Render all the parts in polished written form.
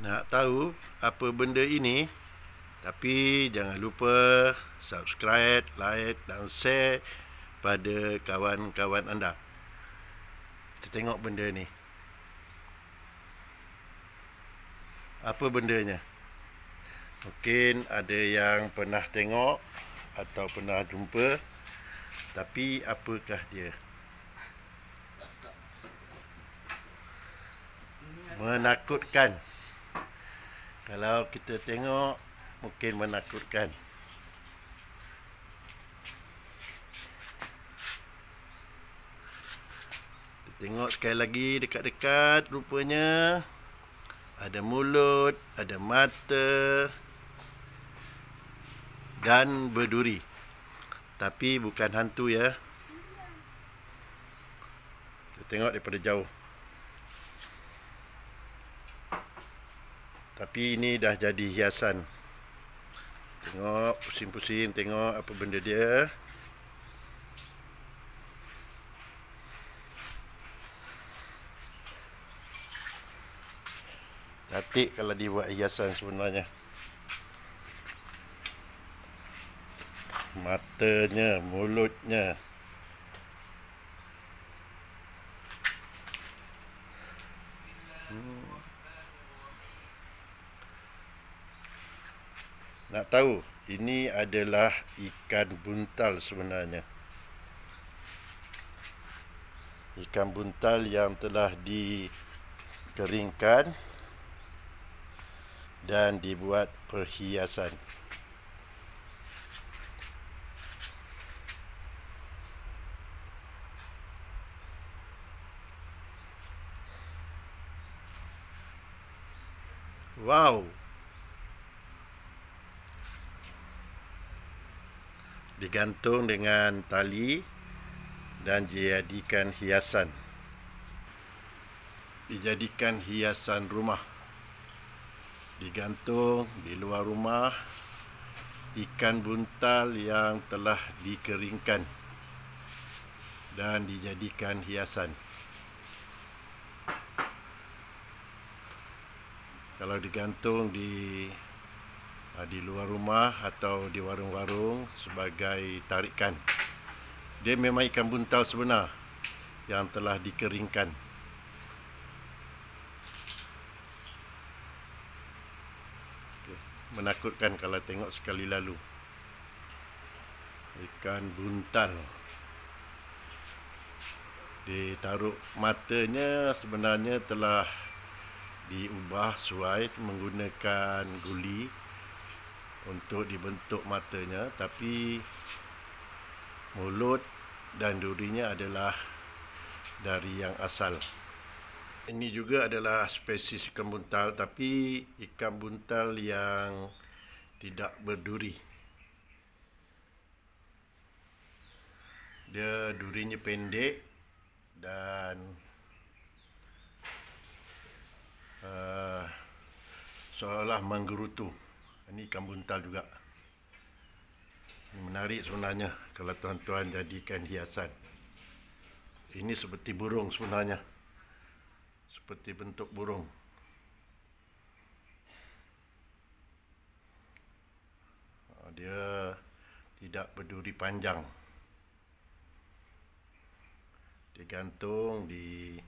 Nak tahu apa benda ini? Tapi jangan lupa subscribe, like dan share pada kawan-kawan anda. Kita tengok benda ni. Apa bendanya? Mungkin ada yang pernah tengok atau pernah jumpa. Tapi apakah dia? Menakutkan. Kalau kita tengok, mungkin menakutkan. Kita tengok sekali lagi dekat-dekat. Rupanya ada mulut, ada mata dan berduri. Tapi bukan hantu ya. Kita tengok daripada jauh. Tapi ini dah jadi hiasan. Tengok, pusing-pusing, tengok apa benda dia. Cantik kalau dibuat hiasan sebenarnya. Matanya, mulutnya. Nak tahu, ini adalah ikan buntal sebenarnya. Ikan buntal yang telah dikeringkan dan dibuat perhiasan. Wow! Digantung dengan tali dan dijadikan hiasan. Dijadikan hiasan rumah. Digantung di luar rumah ikan buntal yang telah dikeringkan dan dijadikan hiasan. Kalau digantung di luar rumah atau di warung-warung sebagai tarikan, dia memang ikan buntal sebenar yang telah dikeringkan. Menakutkan kalau tengok sekali lalu. Ikan buntal. Ditaruh matanya sebenarnya telah diubah sesuai menggunakan guli untuk dibentuk matanya, tapi mulut dan durinya adalah dari yang asal. Ini juga adalah spesies ikan buntal, tapi ikan buntal yang tidak berduri. Dia durinya pendek dan seolah menggerutu. Ini ikan buntal juga. Ini menarik sebenarnya kalau tuan-tuan jadikan hiasan. Ini seperti burung sebenarnya. Seperti bentuk burung. Dia tidak berduri panjang. Digantung di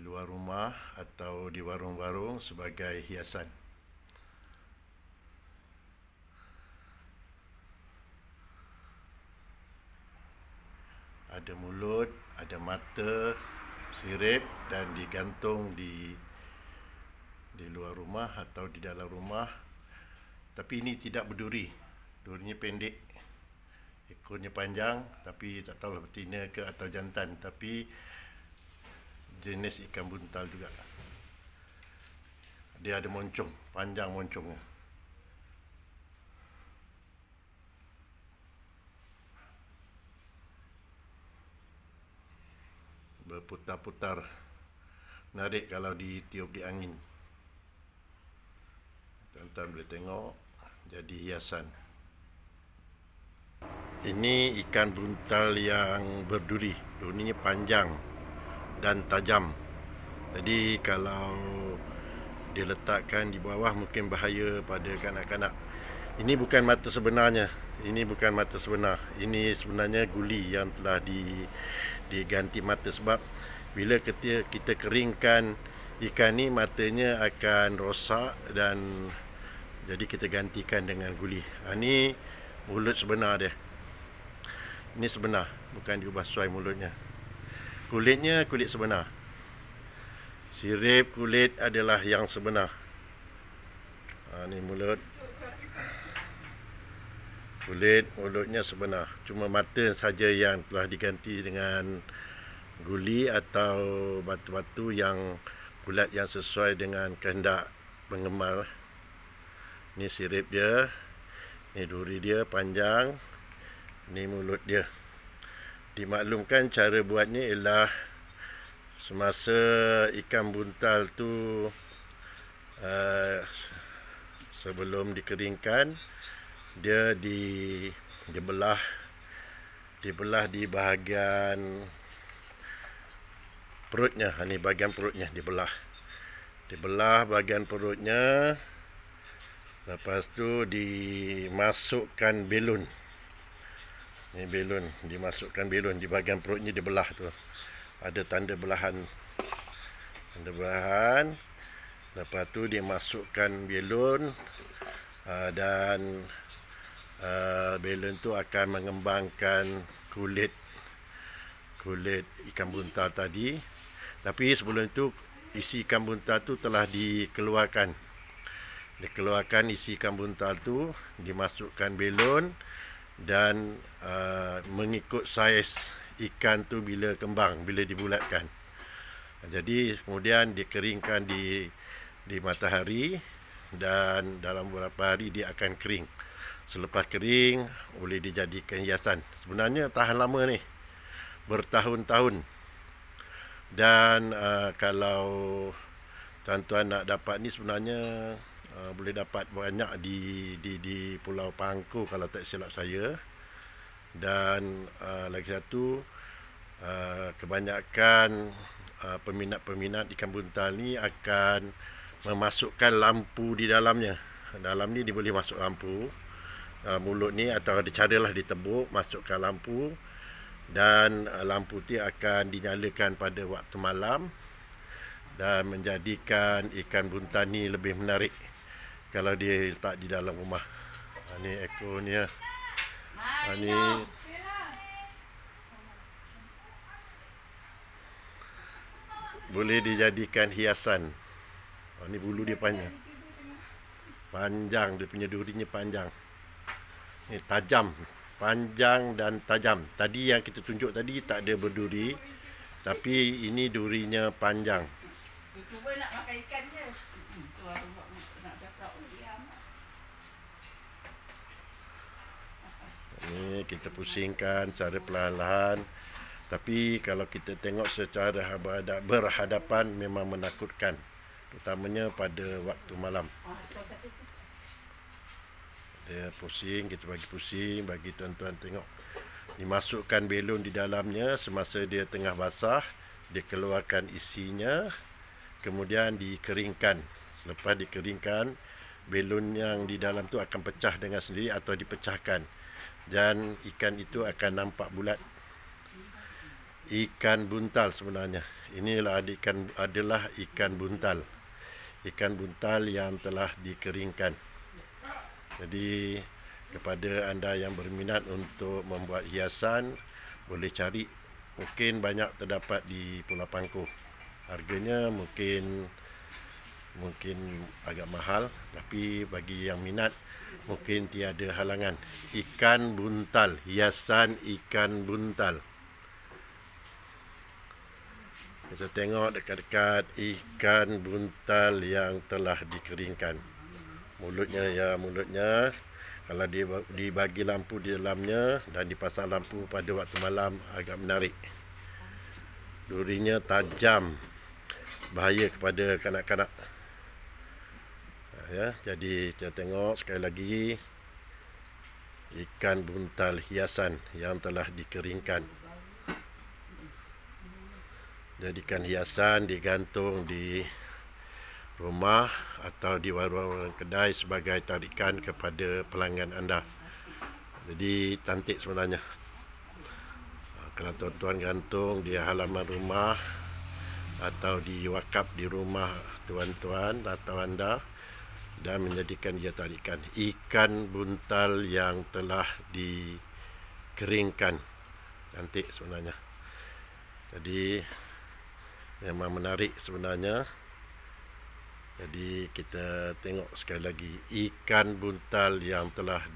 luar rumah atau di warung-warung sebagai hiasan. Ada mulut, ada mata, sirip dan digantung di luar rumah atau di dalam rumah. Tapi ini tidak berduri. Durinya pendek. Ekornya panjang, tapi tak tahu lah betina ke atau jantan. Tapi jenis ikan buntal juga. Dia ada moncong, panjang moncongnya. Berputar-putar. Menarik kalau ditiup di angin. Tuan-tuan boleh tengok, jadi hiasan. Ini ikan buntal yang berduri. Durinya panjang dan tajam. Jadi kalau diletakkan di bawah mungkin bahaya pada kanak-kanak. Ini bukan mata sebenarnya. Ini bukan mata sebenar. Ini sebenarnya guli yang telah diganti mata, sebab bila kita keringkan ikan ni, matanya akan rosak dan jadi kita gantikan dengan guli. Ini mulut sebenar dia. Ini sebenar, bukan diubah suai mulutnya. Kulitnya kulit sebenar. Sirip kulit adalah yang sebenar. Ni mulut. Kulit mulutnya sebenar. Cuma mata saja yang telah diganti dengan guli atau batu-batu yang bulat yang sesuai dengan kehendak penggemar. Ni sirip dia. Ni duri dia panjang. Ni mulut dia. Dimaklumkan cara buatnya ialah semasa ikan buntal tu sebelum dikeringkan, dia dibelah di bahagian perutnya. Ini bahagian perutnya dibelah bahagian perutnya. Lepas tu dimasukkan belon. Ini belon, dimasukkan belon di bahagian perutnya, dibelah tu. Ada tanda belahan. Lepas tu dimasukkan belon dan belon tu akan mengembangkan kulit ikan buntal tadi. Tapi sebelum itu isi ikan buntal tu telah dikeluarkan isi ikan buntal tu, dimasukkan belon dan mengikut saiz ikan tu bila kembang, bila dibulatkan. Jadi kemudian dikeringkan di matahari dan dalam beberapa hari dia akan kering. Selepas kering boleh dijadikan hiasan. Sebenarnya tahan lama ni, bertahun-tahun. Dan kalau tuan-tuan nak dapat ni sebenarnya boleh dapat banyak di Pulau Pangku kalau tak silap saya. Dan lagi satu, kebanyakan peminat-peminat ikan buntal ni akan memasukkan lampu di dalamnya. Dalam ni dia boleh masuk lampu, mulut ni, atau ada caralah ditebuk, masukkan lampu, dan lampu tu akan dinyalakan pada waktu malam dan menjadikan ikan buntal ni lebih menarik kalau dia letak di dalam rumah. Ni ekornya. Ni boleh dijadikan hiasan. Ni bulu dia panjang, dia punya durinya panjang. Ni tajam, panjang dan tajam. Tadi yang kita tunjuk tadi tak ada berduri, tapi ini durinya panjang. Cuba nak makan ikan je. Nak cakap diam. Ni kita pusingkan secara perlahan-lahan. Tapi kalau kita tengok secara berhadapan memang menakutkan, terutamanya pada waktu malam. Dia pusing, kita bagi pusing, bagi tuan-tuan tengok. Dimasukkan belon di dalamnya, semasa dia tengah basah, dikeluarkan isinya, kemudian dikeringkan. Selepas dikeringkan, belon yang di dalam tu akan pecah dengan sendiri atau dipecahkan. Dan ikan itu akan nampak bulat. Ikan buntal sebenarnya. Inilah adalah ikan buntal. Ikan buntal yang telah dikeringkan. Jadi kepada anda yang berminat untuk membuat hiasan, boleh cari. Mungkin banyak terdapat di Pulau Pangku. Harganya mungkin agak mahal, tapi bagi yang minat mungkin tiada halangan. Ikan buntal, hiasan ikan buntal. Kita tengok dekat-dekat ikan buntal yang telah dikeringkan. Mulutnya kalau dibagi lampu di dalamnya dan dipasang lampu pada waktu malam, agak menarik. Durinya tajam, bahaya kepada kanak-kanak. Ya, jadi kita tengok sekali lagi ikan buntal hiasan yang telah dikeringkan. Jadikan hiasan, digantung di rumah atau di warung-warung kedai sebagai tarikan kepada pelanggan anda. Jadi cantik sebenarnya. Kalau tuan-tuan gantung di halaman rumah atau di wakaf di rumah tuan-tuan atau anda dan menjadikan dia tarikan ikan buntal yang telah dikeringkan. Cantik sebenarnya. Jadi memang menarik sebenarnya. Jadi kita tengok sekali lagi ikan buntal yang telah